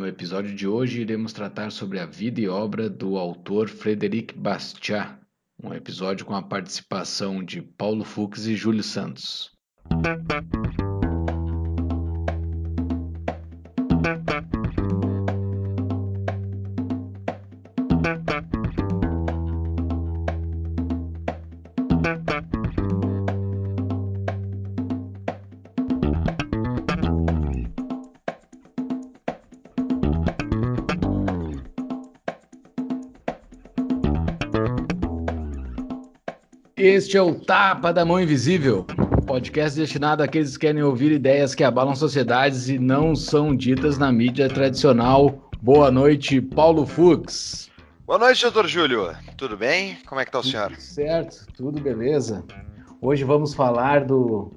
No episódio de hoje, iremos tratar sobre a vida e obra do autor Frédéric Bastiat, um episódio com a participação de Paulo Fux e Júlio Santos. Este é o Tapa da Mão Invisível, podcast destinado àqueles que querem ouvir ideias que abalam sociedades e não são ditas na mídia tradicional. Boa noite, Paulo Fux. Boa noite, doutor Júlio. Tudo bem? Como é que tá o senhor? Tudo certo, tudo beleza. Hoje vamos falar do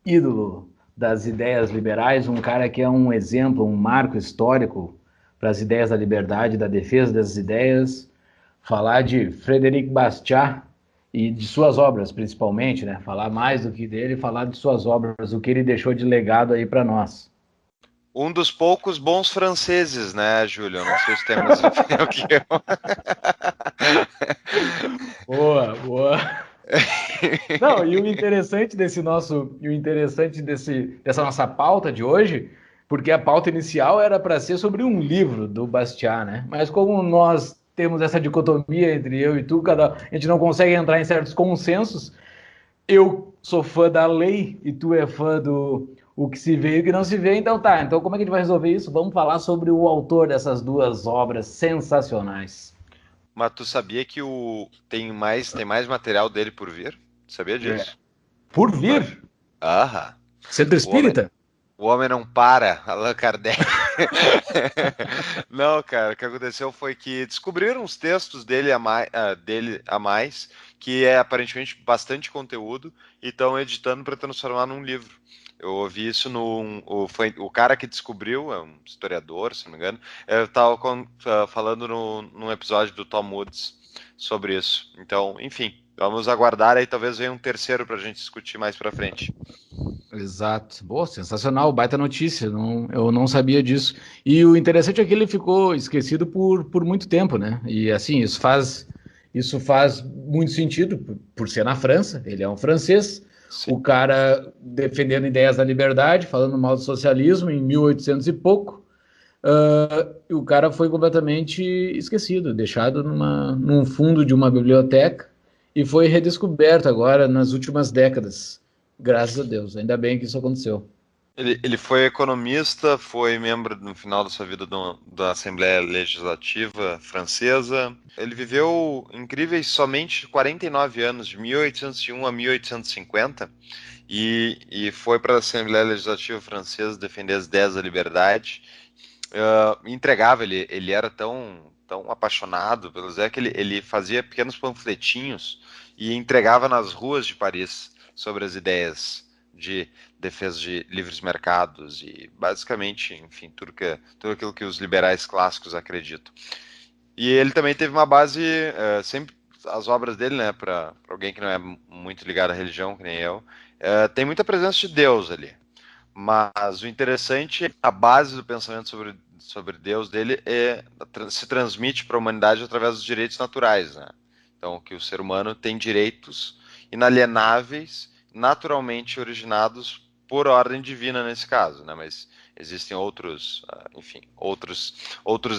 ídolo das ideias liberais, um cara que é um exemplo, um marco histórico para as ideias da liberdade, da defesa dessas ideias. Falar de Frédéric Bastiat e de suas obras, principalmente, né? Falar mais do que dele, falar de suas obras, o que ele deixou de legado aí para nós. Um dos poucos bons franceses, né, Júlio? Não sei se tem mais opinião que eu. Boa. Não, e o interessante dessa nossa pauta de hoje, porque a pauta inicial era para ser sobre um livro do Bastiat, né? Mas como nós temos essa dicotomia entre eu e tu, a gente não consegue entrar em certos consensos. Eu sou fã da lei e tu é fã do o que se vê e o que não se vê, então tá. Então como é que a gente vai resolver isso? Vamos falar sobre o autor dessas duas obras sensacionais. Mas tu sabia que tem mais material dele por vir? Sabia disso? Por vir? Aham. Centro Espírita? O homem não para, Allan Kardec. Não, cara, o que aconteceu foi que descobriram uns textos dele a mais, que é aparentemente bastante conteúdo, e estão editando para transformar num livro. Eu ouvi isso foi o cara que descobriu, é um historiador, se não me engano, eu estava falando num episódio do Tom Woods sobre isso. Então, enfim, vamos aguardar aí, talvez venha um terceiro para a gente discutir mais para frente. Exato. Boa, sensacional, baita notícia. Eu não sabia disso. E o interessante é que ele ficou esquecido por muito tempo, né? E assim, isso faz muito sentido por ser na França. Ele é um francês. Sim. O cara defendendo ideias da liberdade, falando mal do socialismo em 1800 e pouco. E o cara foi completamente esquecido, deixado num fundo de uma biblioteca e foi redescoberto agora nas últimas décadas. Graças a Deus, ainda bem que isso aconteceu. Ele foi economista, foi membro no final da sua vida da Assembleia Legislativa Francesa. Ele viveu incríveis somente 49 anos, de 1801 a 1850, e foi para a Assembleia Legislativa Francesa defender as ideias da liberdade. Entregava, ele era tão apaixonado pelas ideias que ele fazia pequenos panfletinhos e entregava nas ruas de Paris sobre as ideias de defesa de livres mercados e basicamente, enfim, tudo aquilo que os liberais clássicos acreditam. E ele também teve uma base, sempre as obras dele, né, para alguém que não é muito ligado à religião, que nem eu, tem muita presença de Deus ali. Mas o interessante é a base do pensamento sobre Deus dele se transmite para a humanidade através dos direitos naturais, né? Então, que o ser humano tem direitos inalienáveis, naturalmente originados por ordem divina nesse caso, né? Mas existem outros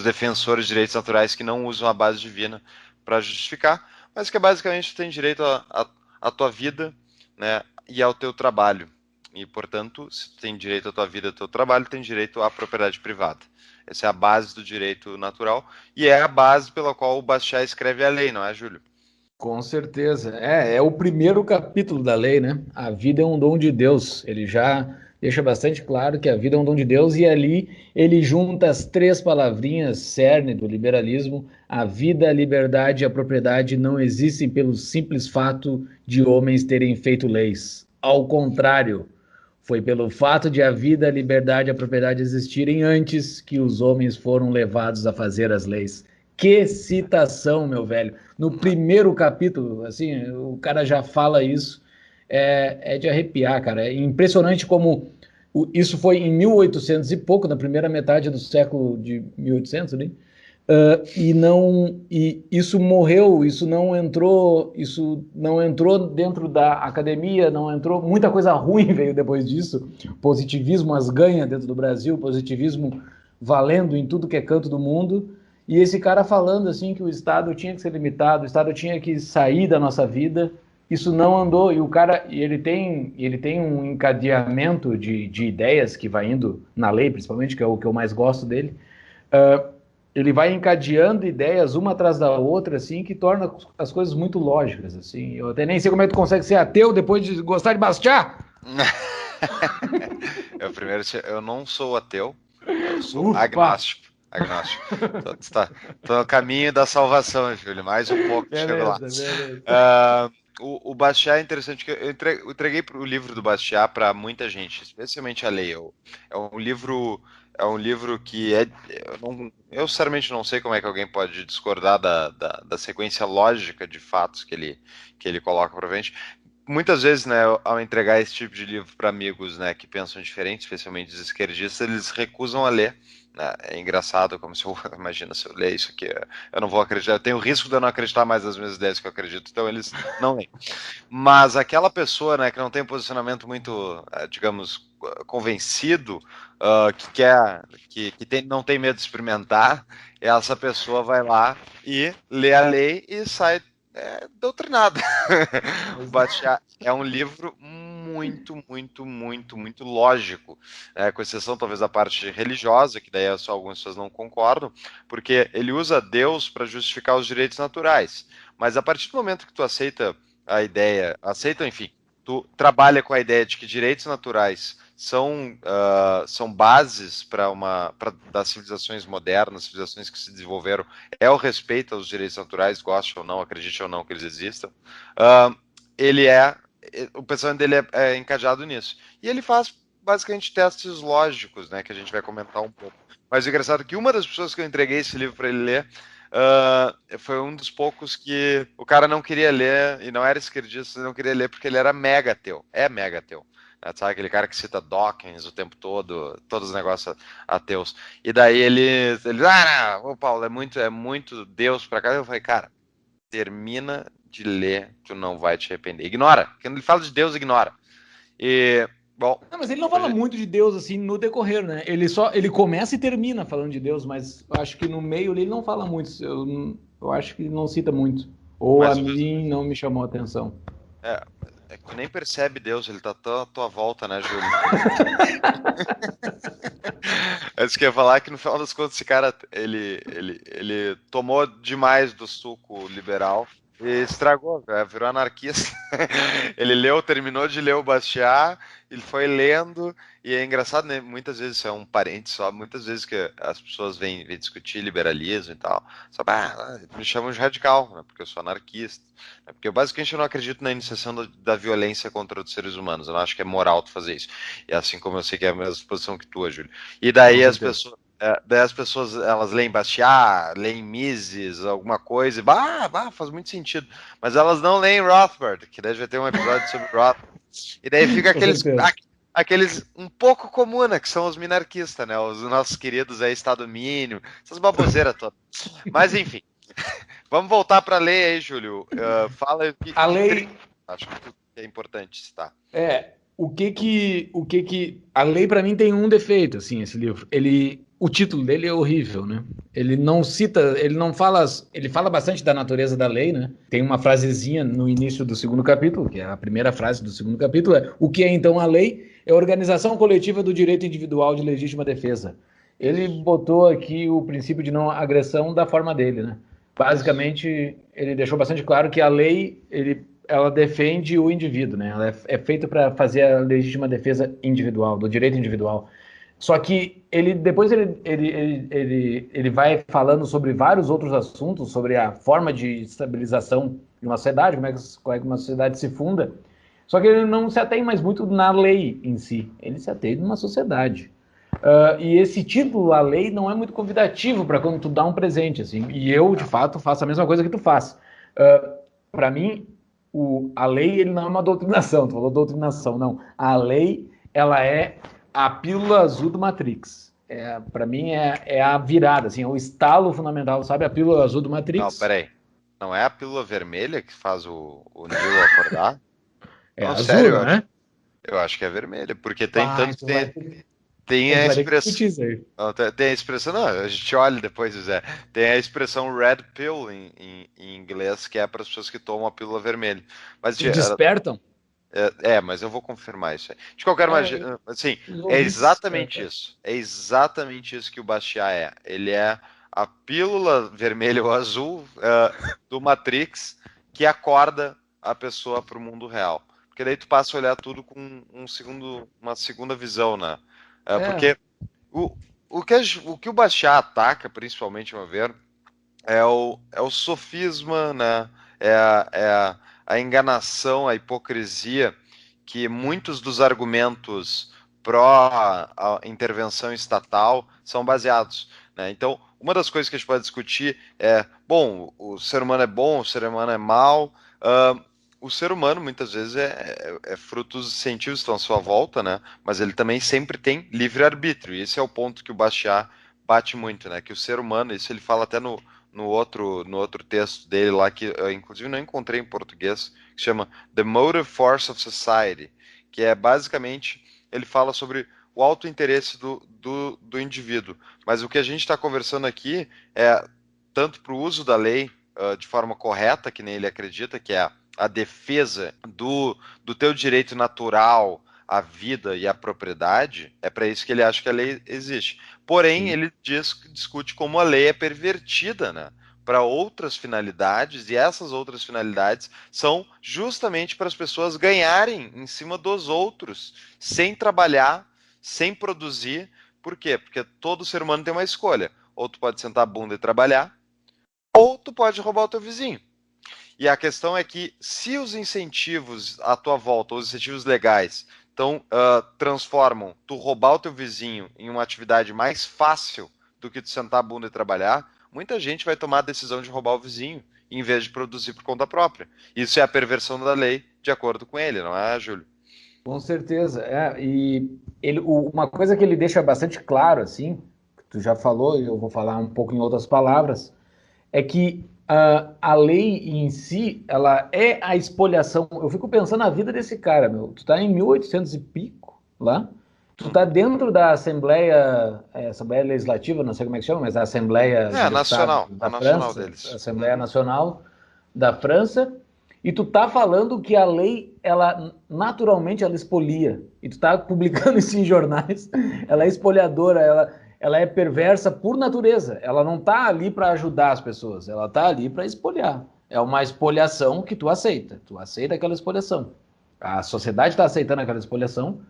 defensores de direitos naturais que não usam a base divina para justificar, mas que basicamente tem direito à tua vida, né, e ao teu trabalho. E, portanto, se tem direito à tua vida, ao teu trabalho, tem direito à propriedade privada. Essa é a base do direito natural e é a base pela qual o Bastiat escreve a lei, não é, Júlio? Com certeza. É o primeiro capítulo da lei, né? A vida é um dom de Deus. Ele já deixa bastante claro que a vida é um dom de Deus e ali ele junta as três palavrinhas cerne do liberalismo: a vida, a liberdade e a propriedade não existem pelo simples fato de homens terem feito leis. Ao contrário, foi pelo fato de a vida, a liberdade e a propriedade existirem antes que os homens foram levados a fazer as leis. Que citação, meu velho. No primeiro capítulo, assim, o cara já fala isso. É de arrepiar, cara. É impressionante como Isso foi em 1800 e pouco, na primeira metade do século de 1800, né? E isso morreu, isso não entrou dentro da academia, não entrou, muita coisa ruim veio depois disso, positivismo as ganha dentro do Brasil, positivismo valendo em tudo que é canto do mundo, e esse cara falando assim que o Estado tinha que ser limitado, o Estado tinha que sair da nossa vida, isso não andou, e o cara, ele tem um encadeamento de ideias que vai indo na lei, principalmente, que é o que eu mais gosto dele. Ele vai encadeando ideias uma atrás da outra, assim, que torna as coisas muito lógicas, assim. Eu até nem sei como é que tu consegue ser ateu depois de gostar de Bastiat. Eu não sou ateu, eu sou agnóstico. Tô no caminho da salvação, Júlio. Mais um pouco, chego lá. O Bastiat é interessante, que eu entreguei o livro do Bastiat para muita gente, especialmente a lei. É um livro que eu sinceramente não sei como é que alguém pode discordar da sequência lógica de fatos que ele coloca para frente. Muitas vezes, né, ao entregar esse tipo de livro para amigos, né, que pensam diferente, especialmente os esquerdistas, eles recusam a ler. Né? É engraçado, como se imagina, se eu ler isso aqui, eu não vou acreditar, eu tenho o risco de eu não acreditar mais nas minhas ideias que eu acredito, então eles não leem. Mas aquela pessoa, né, que não tem um posicionamento muito, digamos, convencido, não tem medo de experimentar, essa pessoa vai lá e lê a lei e sai doutrinado. O Bastiat é um livro muito, muito, muito, muito lógico, com exceção talvez da parte religiosa, que daí só algumas pessoas não concordam, porque ele usa Deus para justificar os direitos naturais. Mas a partir do momento que tu aceita a ideia, enfim, tu trabalha com a ideia de que direitos naturais são bases das civilizações modernas, civilizações que se desenvolveram, é o respeito aos direitos naturais, goste ou não, acredite ou não que eles existam, o pensamento dele é encadeado nisso. E ele faz basicamente testes lógicos, né, que a gente vai comentar um pouco. Mas o engraçado é que uma das pessoas que eu entreguei esse livro para ele ler foi um dos poucos que o cara não queria ler, e não era esquerdista, não queria ler porque ele era mega ateu. É mega ateu. Sabe, aquele cara que cita Dawkins o tempo todo, todos os negócios ateus. E daí ele não, Paulo, é muito Deus pra cá. Eu falei, cara, termina de ler, tu não vai te arrepender. Ignora. Quando ele fala de Deus, ignora. E, bom... Não, mas ele não fala muito de Deus, assim, no decorrer, né? Ele começa e termina falando de Deus, mas eu acho que no meio ele não fala muito. Eu acho que ele não cita muito. Ou a mim não me chamou a atenção. É que tu nem percebe Deus, ele tá à tua volta, né, Júlio? Antes que eu ia falar que no final das contas esse cara, ele tomou demais do suco liberal e estragou, virou anarquista. Ele terminou de ler o Bastiat, ele foi lendo, e é engraçado, né? Muitas vezes isso é um parente só, muitas vezes que as pessoas vêm discutir liberalismo e tal, só, me chamam de radical, né, porque eu sou anarquista, né, porque eu basicamente não acredito na iniciação da violência contra os seres humanos, eu não acho que é moral tu fazer isso, e assim como eu sei que é a mesma posição que tu, Júlio. E daí as pessoas elas leem Bastiat, leem Mises, alguma coisa, e faz muito sentido. Mas elas não leem Rothbard, que daí vai ter um episódio sobre Rothbard. E daí fica aqueles um pouco comuna, que são os minarquistas, né? Os nossos queridos aí, Estado mínimo, essas baboseiras todas. Mas enfim, vamos voltar para a lei aí, Júlio. Fala que a lei. Acho que é importante citar. A lei para mim tem um defeito, assim, esse livro. O título dele é horrível, né? Ele não cita, ele não fala, ele fala bastante da natureza da lei, né? Tem uma frasezinha no início do segundo capítulo, que é a primeira frase do segundo capítulo, o que é então a lei? É a organização coletiva do direito individual de legítima defesa. Ele botou aqui o princípio de não agressão da forma dele, né? Basicamente, ele deixou bastante claro que a lei, ela defende o indivíduo, né? Ela é feita para fazer a legítima defesa individual, do direito individual. Só que depois ele vai falando sobre vários outros assuntos, sobre a forma de estabilização de uma sociedade, como é que uma sociedade se funda. Só que ele não se atém mais muito na lei em si, ele se atém numa sociedade. E esse título, a lei, não é muito convidativo para quando tu dá um presente, assim. E eu, de fato, faço a mesma coisa que tu faz. Para mim, a lei ele não é uma doutrinação. Tu falou doutrinação, não. A lei, ela é a pílula azul do Matrix. Para mim é a virada, assim, é o estalo fundamental, sabe? A pílula azul do Não, Matrix peraí. Não é a pílula vermelha que faz o Neo acordar? é Não, azul, sério, não é? eu acho que é vermelha, porque tem Bah, tanto então vai, tem a gente a vai ter que expressão. discutir isso aí. Não, tem a expressão, não, a gente olha depois, Zé. Tem a expressão red pill em inglês, que é para as pessoas que tomam a pílula vermelha. Mas, E despertam? mas eu vou confirmar isso aí. De qualquer É, maneira, assim, os é ouvintes exatamente despertam. isso. É exatamente isso que o Bastiat é. Ele é a pílula vermelha ou azul do Matrix que acorda a pessoa para o mundo real. Porque daí tu passa a olhar tudo com uma segunda visão, né? É, Porque o, o que o Bastiat ataca, principalmente, a meu ver, é o sofisma, né? A enganação, a hipocrisia que muitos dos argumentos pró a intervenção estatal são baseados, né? Então, uma das coisas que a gente pode discutir é, bom, o ser humano é bom, o ser humano é mau. O ser humano muitas vezes é fruto dos científicos que estão à sua volta, né? Mas ele também sempre tem livre-arbítrio. E esse é o ponto que o Bastiat bate muito, né? Que o ser humano, isso ele fala até no outro texto dele lá, que eu, inclusive, não encontrei em português, que chama The Motive Force of Society, que é basicamente, ele fala sobre o autointeresse do indivíduo. Mas o que a gente está conversando aqui é tanto para o uso da lei de forma correta, que nem ele acredita, que é a defesa do teu direito natural à vida e à propriedade, é para isso que ele acha que a lei existe. Porém, sim. ele discute como a lei é pervertida, né? Para outras finalidades, e essas outras finalidades são justamente para as pessoas ganharem em cima dos outros, sem trabalhar, sem produzir. Por quê? Porque todo ser humano tem uma escolha. Ou tu pode sentar a bunda e trabalhar, ou tu pode roubar o teu vizinho. E a questão é que se os incentivos à tua volta, os incentivos legais, transformam tu roubar o teu vizinho em uma atividade mais fácil do que tu sentar a bunda e trabalhar, muita gente vai tomar a decisão de roubar o vizinho em vez de produzir por conta própria. Isso é a perversão da lei, de acordo com ele, não é, Júlio? Com certeza, e uma coisa que ele deixa bastante claro, assim, que tu já falou, e eu vou falar um pouco em outras palavras, é que a lei em si, ela é a expoliação. Eu fico pensando na vida desse cara, meu. Tu tá em 1800 e pico lá, tu tá Uhum. dentro da Assembleia Legislativa, não sei como é que chama, mas a Assembleia É de a Deputados nacional, a da nacional França, deles. Assembleia Uhum. Nacional da França, e tu tá falando que a lei, ela naturalmente ela expolia, e tu tá publicando isso em jornais, ela é expoliadora, ela é perversa por natureza. Ela não tá ali para ajudar as pessoas, ela tá ali para expoliar. É uma expoliação que tu aceita. Tu aceita aquela expoliação. A sociedade está aceitando aquela expoliação.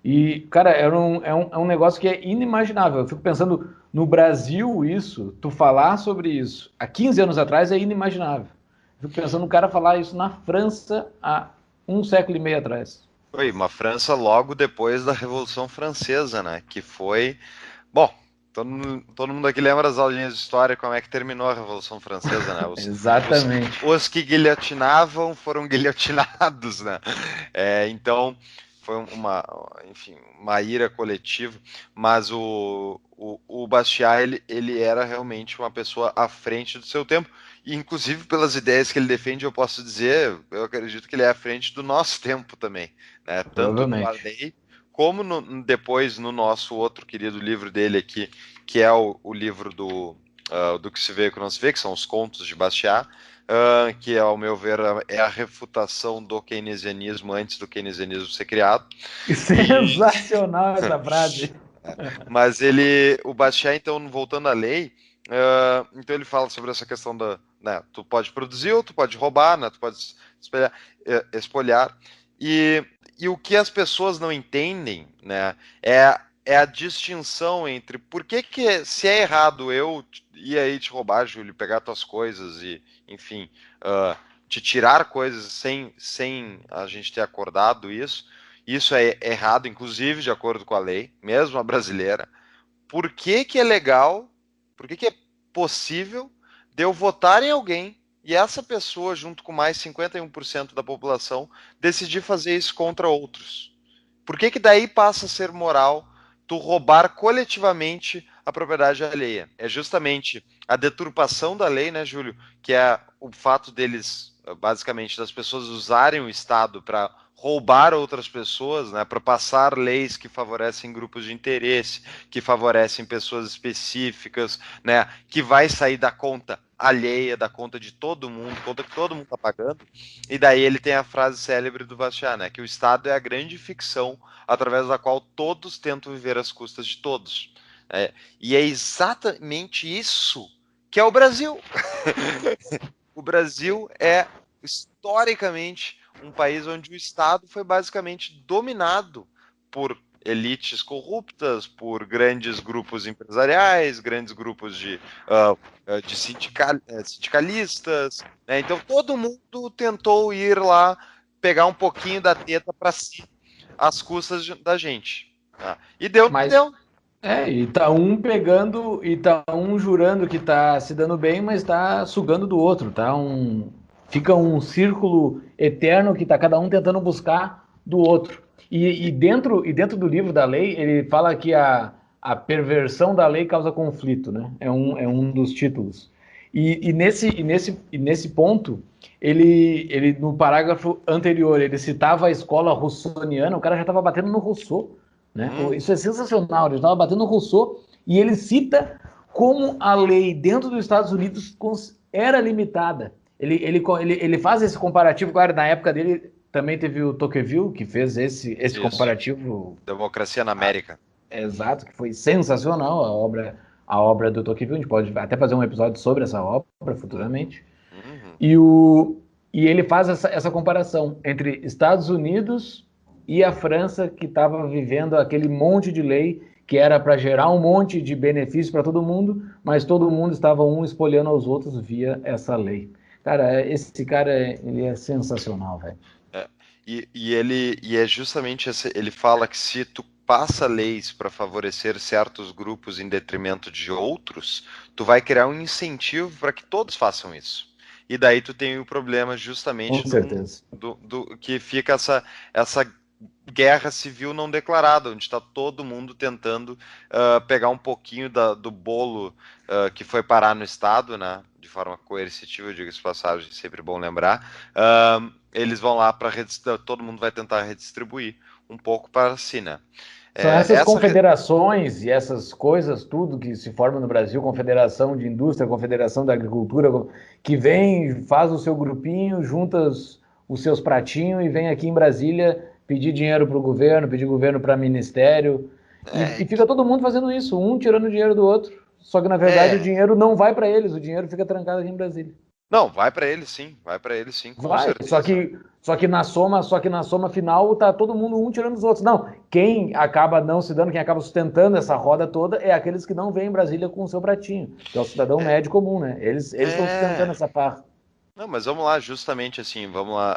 E, cara, é um negócio que é inimaginável. Eu fico pensando, no Brasil, isso, tu falar sobre isso, há 15 anos atrás é inimaginável. Eu fico pensando no cara falar isso na França há um século e meio atrás. Foi uma França logo depois da Revolução Francesa, né? Que foi. Bom, todo mundo aqui lembra as aulinhas de história, como é que terminou a Revolução Francesa, né? Os, Exatamente. os que guilhotinavam foram guilhotinados, né? Então, foi enfim, uma ira coletiva, mas o Bastiat, ele era realmente uma pessoa à frente do seu tempo, e inclusive pelas ideias que ele defende, eu posso dizer, eu acredito que ele é à frente do nosso tempo também, né? Tanto no Provavelmente. Arley, como depois no nosso outro querido livro dele aqui, que é o livro do que se vê e que não se vê, que são os contos de Bastiat, que, ao meu ver, é a refutação do keynesianismo antes do keynesianismo ser criado. E, Sensacional essa frase. mas o Bastiat, então, voltando à lei, então ele fala sobre essa questão né, tu pode produzir ou tu pode roubar, né, tu pode espolhar, e o que as pessoas não entendem, né, é a distinção entre por que se é errado eu ir aí te roubar, Júlio, pegar tuas coisas e, enfim, te tirar coisas sem a gente ter acordado isso. Isso é errado, inclusive de acordo com a lei, mesmo a brasileira. Por que que é legal, por que que é possível de eu votar em alguém e essa pessoa, junto com mais 51% da população, decidir fazer isso contra outros? Por que daí passa a ser moral tu roubar coletivamente a propriedade alheia? É justamente a deturpação da lei, né, Júlio? Que é o fato deles, basicamente, das pessoas usarem o Estado para roubar outras pessoas, né, para passar leis que favorecem grupos de interesse, que favorecem pessoas específicas, né, que vai sair da conta alheia, da conta de todo mundo, conta que todo mundo está pagando. E daí ele tem a frase célebre do Bastiat, né, que o Estado é a grande ficção através da qual todos tentam viver às custas de todos. E é exatamente isso que é o Brasil. O Brasil é, historicamente, um país onde o Estado foi basicamente dominado por elites corruptas, por grandes grupos empresariais, grandes grupos de sindicalistas. Né? Então, todo mundo tentou ir lá pegar um pouquinho da teta para si, às custas da gente. Tá? E deu no que Mas deu. e tá um pegando e tá um jurando que tá se dando bem, mas tá sugando do outro, tá? Fica um círculo eterno que tá cada um tentando buscar do outro. E dentro do livro da lei, ele fala que a perversão da lei causa conflito, né? É um dos títulos. E nesse ponto, ele no parágrafo anterior, ele citava a escola russoniana, o cara já estava batendo no Rousseau, né? Isso é sensacional. Ele estava batendo no Rousseau e ele cita como a lei dentro dos Estados Unidos era limitada. Ele faz esse comparativo, claro, na época dele também teve o Tocqueville, que fez esse Isso. comparativo. Democracia na América. Exato, que foi sensacional a obra do Tocqueville. A gente pode até fazer um episódio sobre essa obra futuramente. Uhum. E ele faz essa comparação entre Estados Unidos e a França, que estava vivendo aquele monte de lei que era para gerar um monte de benefício para todo mundo, mas todo mundo estava um espolhando aos outros via essa lei. Cara, esse cara ele é sensacional, velho. E é justamente ele fala que se tu passa leis para favorecer certos grupos em detrimento de outros, tu vai criar um incentivo para que todos façam isso. E daí tu tem o problema justamente Com certeza. do que fica essa guerra civil não declarada, onde está todo mundo tentando pegar um pouquinho do bolo que foi parar no Estado, né? De forma coercitiva, diga-se de passagem, sempre bom lembrar. Eles vão lá para todo mundo vai tentar redistribuir um pouco para si, né? São essas confederações e essas coisas, tudo que se forma no Brasil, confederação de indústria, confederação da agricultura, que vem, faz o seu grupinho, junta os seus pratinhos e vem aqui em Brasília pedir dinheiro para o governo, pedir governo para ministério, e fica todo mundo fazendo isso, um tirando dinheiro do outro, só que na verdade o dinheiro não vai para eles, o dinheiro fica trancado aqui em Brasília. Não, vai para ele sim, com Vai, certeza. só que na soma final tá todo mundo um tirando os outros. Não, quem acaba não se dando, quem acaba sustentando essa roda toda é aqueles que não vêm em Brasília com o seu pratinho, que é o cidadão médio comum, né? Eles estão sustentando essa parte. Não, mas vamos lá, justamente assim, vamos lá,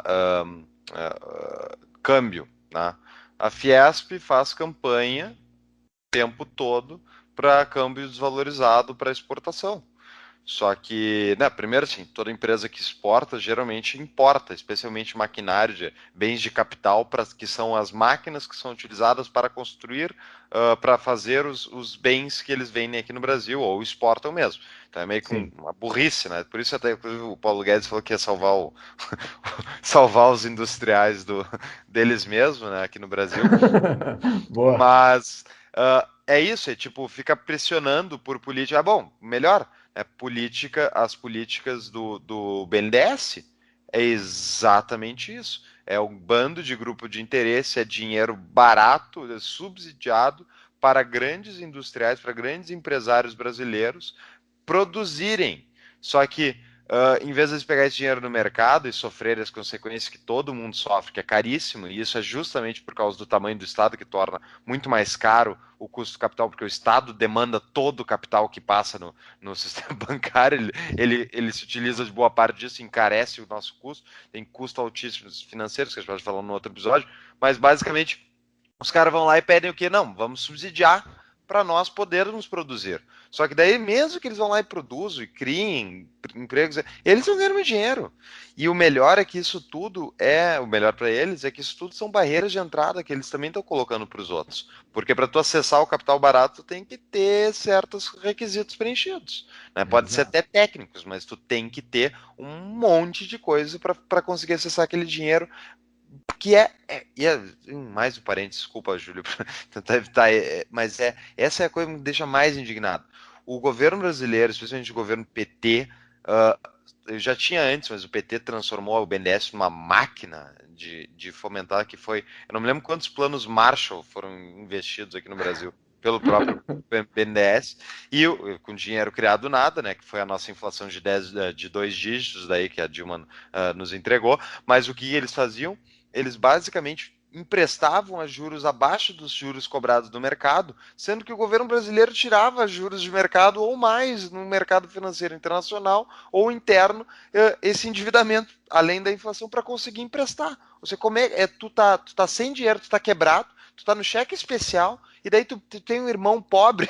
câmbio, né? A Fiesp faz campanha o tempo todo para câmbio desvalorizado para exportação. Só que, né, primeiro assim, toda empresa que exporta geralmente importa, especialmente maquinário, bens de capital, que são as máquinas que são utilizadas para construir, para fazer os bens que eles vendem aqui no Brasil, ou exportam mesmo. Então é meio que uma burrice, né? Por isso até o Paulo Guedes falou que ia salvar os industriais deles mesmos, né, aqui no Brasil. Boa. Mas é isso, tipo, fica pressionando por política. Bom, melhor, as políticas do BNDES é exatamente isso. É um bando de grupo de interesse, é dinheiro barato, é subsidiado para grandes industriais, para grandes empresários brasileiros produzirem. Só que, em vez de eles pegar esse dinheiro no mercado e sofrer as consequências que todo mundo sofre, que é caríssimo, e isso é justamente por causa do tamanho do Estado, que torna muito mais caro o custo do capital, porque o Estado demanda todo o capital que passa no sistema bancário, ele se utiliza de boa parte disso, encarece o nosso custo, tem custo altíssimo financeiros, que a gente pode falar no outro episódio, mas basicamente os caras vão lá e pedem o quê? Não, vamos subsidiar para nós podermos produzir. Só que daí, mesmo que eles vão lá e produzam e criem empregos, eles não ganham dinheiro. E o melhor é que isso tudo o melhor para eles é que isso tudo são barreiras de entrada que eles também estão colocando para os outros. Porque para tu acessar o capital barato, tu tem que ter certos requisitos preenchidos. Né? Pode ser até técnicos, mas tu tem que ter um monte de coisa para conseguir acessar aquele dinheiro que mais um parênteses, desculpa, Júlio, tentar evitar, mas essa é a coisa que me deixa mais indignado. O governo brasileiro, especialmente o governo PT, eu já tinha antes, mas o PT transformou o BNDES numa máquina de fomentar, que foi, eu não me lembro quantos planos Marshall foram investidos aqui no Brasil pelo próprio BNDES, e com dinheiro criado do nada, né, que foi a nossa inflação de 2 dígitos, daí que a Dilma nos entregou, mas o que eles faziam? Eles basicamente emprestavam a juros abaixo dos juros cobrados do mercado, sendo que o governo brasileiro tirava juros de mercado ou mais no mercado financeiro internacional ou interno esse endividamento, além da inflação, para conseguir emprestar. Você tu tá sem dinheiro, tu tá quebrado, tu tá no cheque especial, e daí tu tem um irmão pobre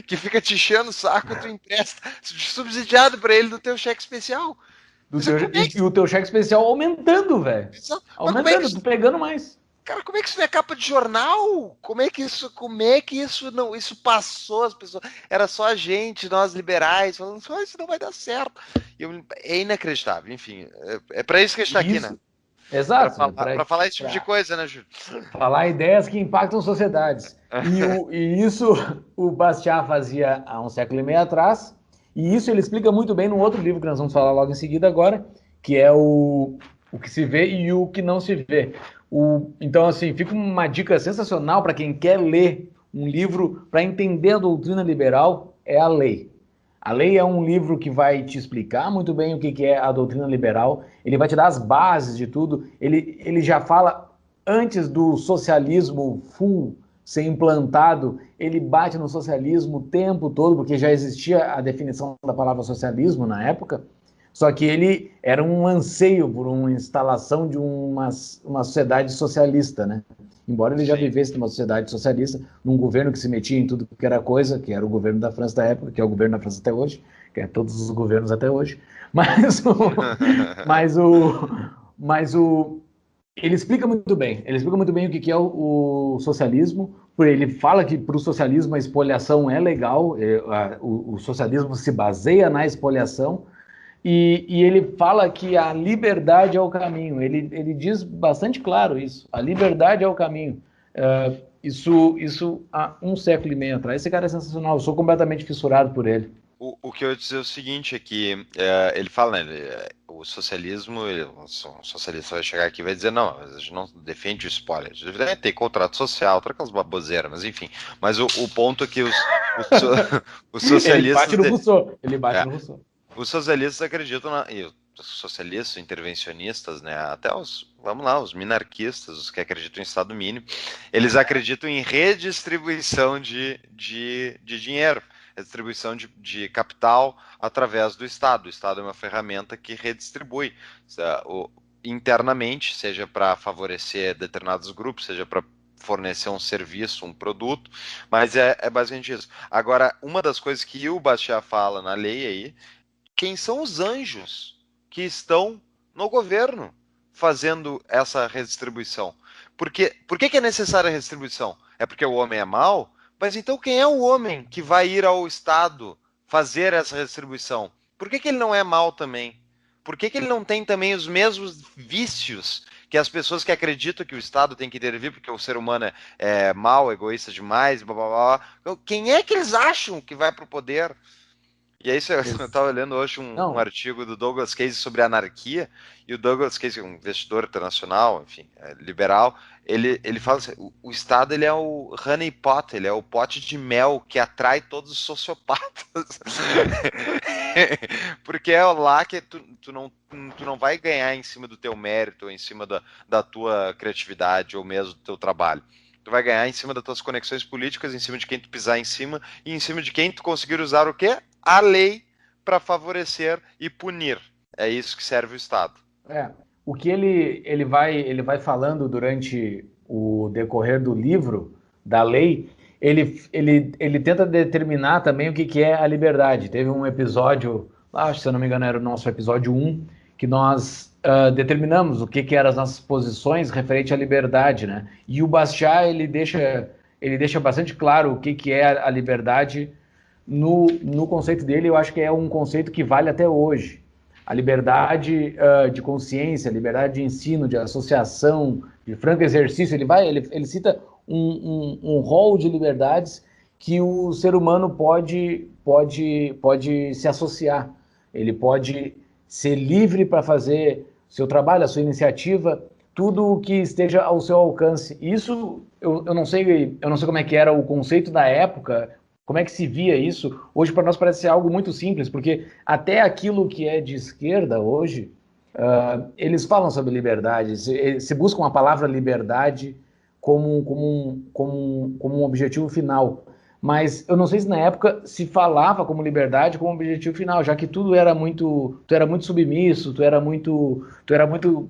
que fica te enchendo o saco, tu empresta subsidiado para ele do teu cheque especial. E o teu cheque especial aumentando, velho. Aumentando, tu pegando mais. Cara, como é que isso não é capa de jornal? Como é que isso não, isso passou as pessoas, era só a gente, nós liberais, falando, isso não vai dar certo. É inacreditável, enfim, é para isso que a gente tá aqui, né? Exato. Para falar esse tipo de coisa, né, Júlio? Falar ideias que impactam sociedades. E isso o Bastiat fazia há um século e meio atrás, e isso ele explica muito bem num outro livro que nós vamos falar logo em seguida agora, que é o que se vê e o que não se vê. Então, assim, fica uma dica sensacional para quem quer ler um livro para entender a doutrina liberal, é A Lei. A Lei é um livro que vai te explicar muito bem o que é a doutrina liberal, ele vai te dar as bases de tudo, ele já fala antes do socialismo full ser implantado, ele bate no socialismo o tempo todo, porque já existia a definição da palavra socialismo na época, só que ele era um anseio por uma instalação de uma sociedade socialista, né? Embora ele já vivesse numa sociedade socialista, num governo que se metia em tudo que era coisa, que era o governo da França da época, que é o governo da França até hoje, que é todos os governos até hoje, ele explica muito bem, o que é o socialismo, porque ele fala que para o socialismo a espoliação é legal, o socialismo se baseia na espoliação, e ele fala que a liberdade é o caminho. Ele diz bastante claro isso. A liberdade é o caminho. Isso há um século e meio atrás. Esse cara é sensacional. Eu sou completamente fissurado por ele. O que eu ia dizer é o seguinte, é que ele fala, né, o socialismo, o socialista vai chegar aqui e vai dizer, não, a gente não defende o spoiler, a gente deve ter contrato social, todas aquelas baboseiras, mas enfim. Mas o ponto é que os socialistas... Ele bate no Rousseau. Os socialistas acreditam os socialistas, intervencionistas, né, até os minarquistas, os que acreditam em Estado mínimo, eles acreditam em redistribuição de dinheiro, redistribuição de capital através do Estado. O Estado é uma ferramenta que redistribui internamente, seja para favorecer determinados grupos, seja para fornecer um serviço, um produto, mas é basicamente isso. Agora, uma das coisas que o Bastiat fala na lei aí, quem são os anjos que estão no governo fazendo essa redistribuição? Por que é necessária a redistribuição? É porque o homem é mau? Mas então quem é o homem que vai ir ao Estado fazer essa redistribuição? Por que ele não é mau também? Por que ele não tem também os mesmos vícios que as pessoas que acreditam que o Estado tem que intervir porque o ser humano é mau, egoísta demais, blá, blá, blá. Quem é que eles acham que vai para o poder? E aí, eu estava lendo hoje um artigo do Douglas Case sobre anarquia, e o Douglas Case, um investidor internacional, enfim, liberal, ele fala assim, o Estado ele é o honey pot, ele é o pote de mel que atrai todos os sociopatas. Porque é lá que tu não vai ganhar em cima do teu mérito, em cima da tua criatividade, ou mesmo do teu trabalho. Tu vai ganhar em cima das tuas conexões políticas, em cima de quem tu pisar em cima, e em cima de quem tu conseguir usar o quê? A lei para favorecer e punir. É isso que serve o Estado. O que ele vai falando durante o decorrer do livro, da lei, ele tenta determinar também o que é a liberdade. Teve um episódio, acho que se eu não me engano era o nosso episódio 1, que nós determinamos o que eram as nossas posições referente à liberdade, né? E o Bastiat, ele deixa bastante claro o que é a liberdade no conceito dele. Eu acho que é um conceito que vale até hoje. A liberdade de consciência, a liberdade de ensino, de associação, de franco exercício. Ele cita um rol de liberdades que o ser humano pode se associar. Ele pode ser livre para fazer seu trabalho, a sua iniciativa, tudo o que esteja ao seu alcance. Isso eu não sei como é que era o conceito da época, como é que se via isso. Hoje para nós parece ser algo muito simples, porque até aquilo que é de esquerda hoje, eles falam sobre liberdade, se buscam a palavra liberdade como um objetivo final. Mas eu não sei se na época se falava como liberdade como objetivo final, já que tu era muito submisso, tu era muito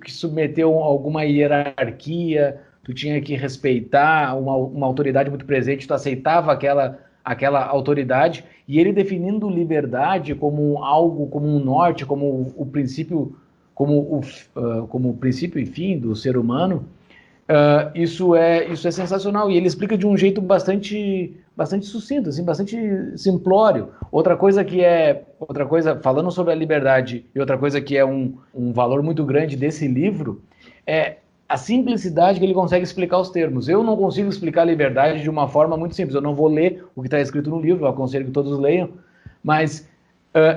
que submeteu a alguma hierarquia, tu tinha que respeitar uma autoridade muito presente, tu aceitava aquela autoridade, e ele definindo liberdade como algo, como um norte, como o princípio, como o princípio e fim do ser humano. Isso é sensacional, e ele explica de um jeito bastante sucinto, assim, bastante simplório. Outra coisa, falando sobre a liberdade, e outra coisa que é um valor muito grande desse livro, é a simplicidade que ele consegue explicar os termos. Eu não consigo explicar a liberdade de uma forma muito simples. Eu não vou ler o que está escrito no livro, eu aconselho que todos leiam, mas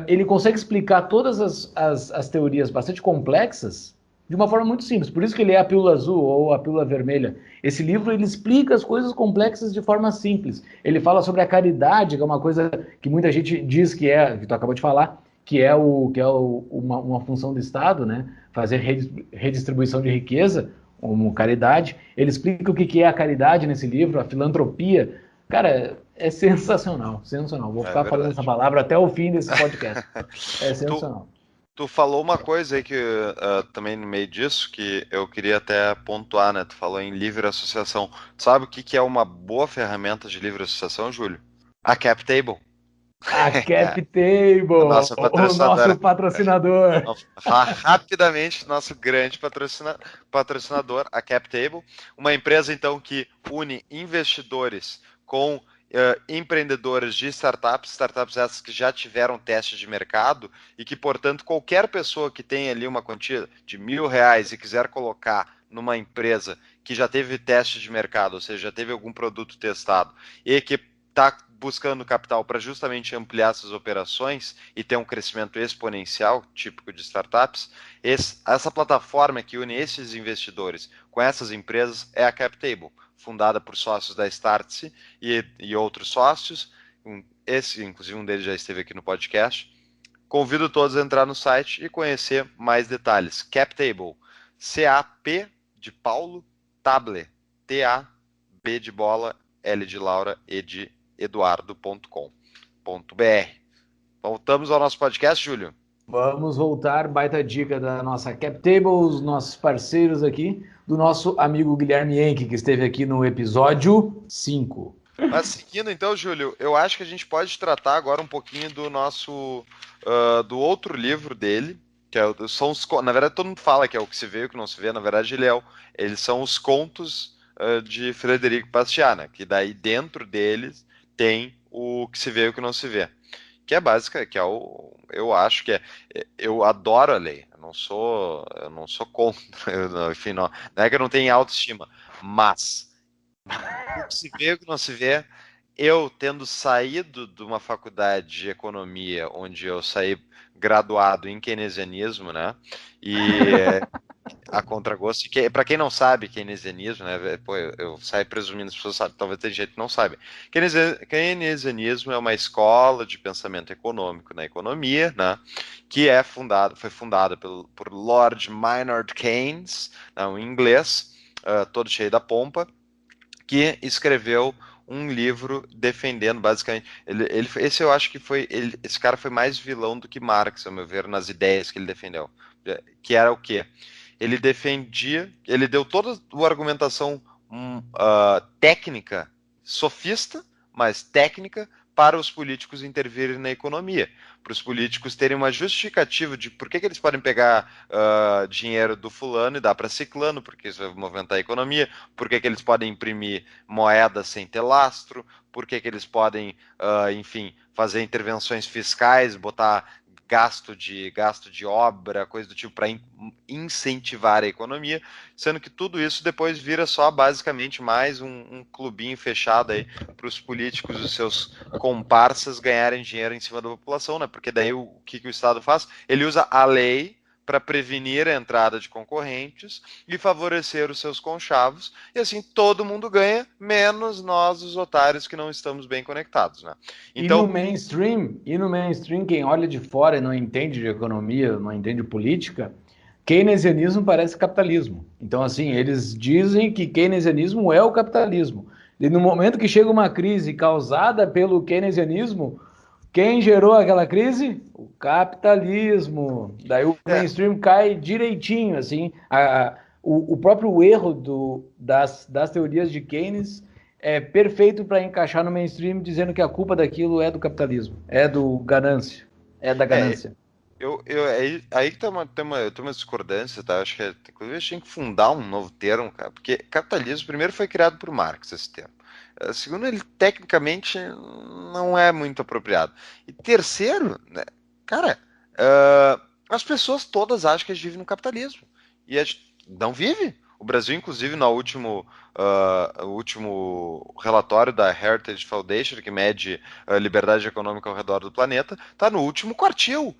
ele consegue explicar todas as teorias bastante complexas de uma forma muito simples. Por isso que ele é a pílula azul ou a pílula vermelha. Esse livro ele explica as coisas complexas de forma simples. Ele fala sobre a caridade, que é uma coisa que muita gente diz que tu acabou de falar, que é uma função do Estado, né? Fazer redistribuição de riqueza, como caridade. Ele explica o que é a caridade nesse livro, a filantropia. Cara, é sensacional, sensacional. Vou ficar falando essa palavra até o fim desse podcast. É sensacional. Tu falou uma coisa aí que também no meio disso que eu queria até pontuar, né? Tu falou em livre associação. Tu sabe o que é uma boa ferramenta de livre associação, Júlio? A CapTable. A CapTable, o nosso patrocinador. Rapidamente, nosso grande patrocinador, a CapTable. Uma empresa, então, que une investidores com empreendedores de startups essas que já tiveram teste de mercado e que, portanto, qualquer pessoa que tenha ali uma quantia de R$1.000 e quiser colocar numa empresa que já teve teste de mercado, ou seja, já teve algum produto testado e que está buscando capital para justamente ampliar essas operações e ter um crescimento exponencial, típico de startups, essa plataforma que une esses investidores com essas empresas é a CapTable, fundada por sócios da Startse e outros sócios. Inclusive, um deles já esteve aqui no podcast. Convido todos a entrar no site e conhecer mais detalhes. CapTable, C-A-P de Paulo, Table, T-A-B de bola, L de Laura, E de eduardo.com.br. Voltamos ao nosso podcast, Júlio. Vamos voltar, baita dica da nossa CapTable, os nossos parceiros aqui, do nosso amigo Guilherme Henke, que esteve aqui no episódio 5. Mas seguindo então, Júlio, eu acho que a gente pode tratar agora um pouquinho do nosso, do outro livro dele, que são os, na verdade todo mundo fala que é o que se vê e o que não se vê, na verdade eles são os contos de Frederico Bastiat, né? Que daí dentro deles tem o que se vê e o que não se vê. Que é básica, eu acho que eu adoro a lei, eu não sou contra, enfim, não é que eu não tenho autoestima, mas o que se vê e o que não se vê, eu tendo saído de uma faculdade de economia, onde eu saí graduado em keynesianismo, né, e a contragosto, que para quem não sabe keynesianismo, né, pô, eu saio presumindo, as pessoas sabem, talvez tenha gente que não sabe. Keynesianismo é uma escola de pensamento econômico na economia, né, que foi fundada por Lord Maynard Keynes, né, um inglês, todo cheio da pompa, que escreveu um livro defendendo, basicamente, esse eu acho que esse cara foi mais vilão do que Marx, ao meu ver, nas ideias que ele defendeu, que era o quê? Ele deu toda a argumentação técnica sofista, mais técnica, para os políticos intervirem na economia, para os políticos terem uma justificativa de por que eles podem pegar dinheiro do fulano e dar para ciclano, porque isso vai movimentar a economia, por que eles podem imprimir moeda sem ter lastro, por que eles podem, enfim, fazer intervenções fiscais, botar gasto de obra, coisa do tipo, para incentivar a economia, sendo que tudo isso depois vira só basicamente mais um clubinho fechado aí para os políticos e os seus comparsas ganharem dinheiro em cima da população, né? Porque daí o que o Estado faz? Ele usa a lei para prevenir a entrada de concorrentes e favorecer os seus conchavos, e assim todo mundo ganha, menos nós, os otários, que não estamos bem conectados, né? Então, e no mainstream, quem olha de fora e não entende de economia, não entende de política, keynesianismo parece capitalismo. Então, assim, eles dizem que keynesianismo é o capitalismo. E no momento que chega uma crise causada pelo keynesianismo, quem gerou aquela crise? O capitalismo. Daí o mainstream cai direitinho, assim. O próprio erro das teorias de Keynes é perfeito para encaixar no mainstream, dizendo que a culpa daquilo é do capitalismo, é do ganância, é da ganância. Aí que tem uma discordância, tá? Acho que inclusive a gente tem que fundar um novo termo, cara, porque capitalismo primeiro foi criado por Marx, esse termo. Segundo, ele tecnicamente não é muito apropriado. E terceiro, né, cara, as pessoas todas acham que a gente vive no capitalismo. E a gente não vive. O Brasil, inclusive, no último relatório da Heritage Foundation, que mede a liberdade econômica ao redor do planeta, está no último quartil.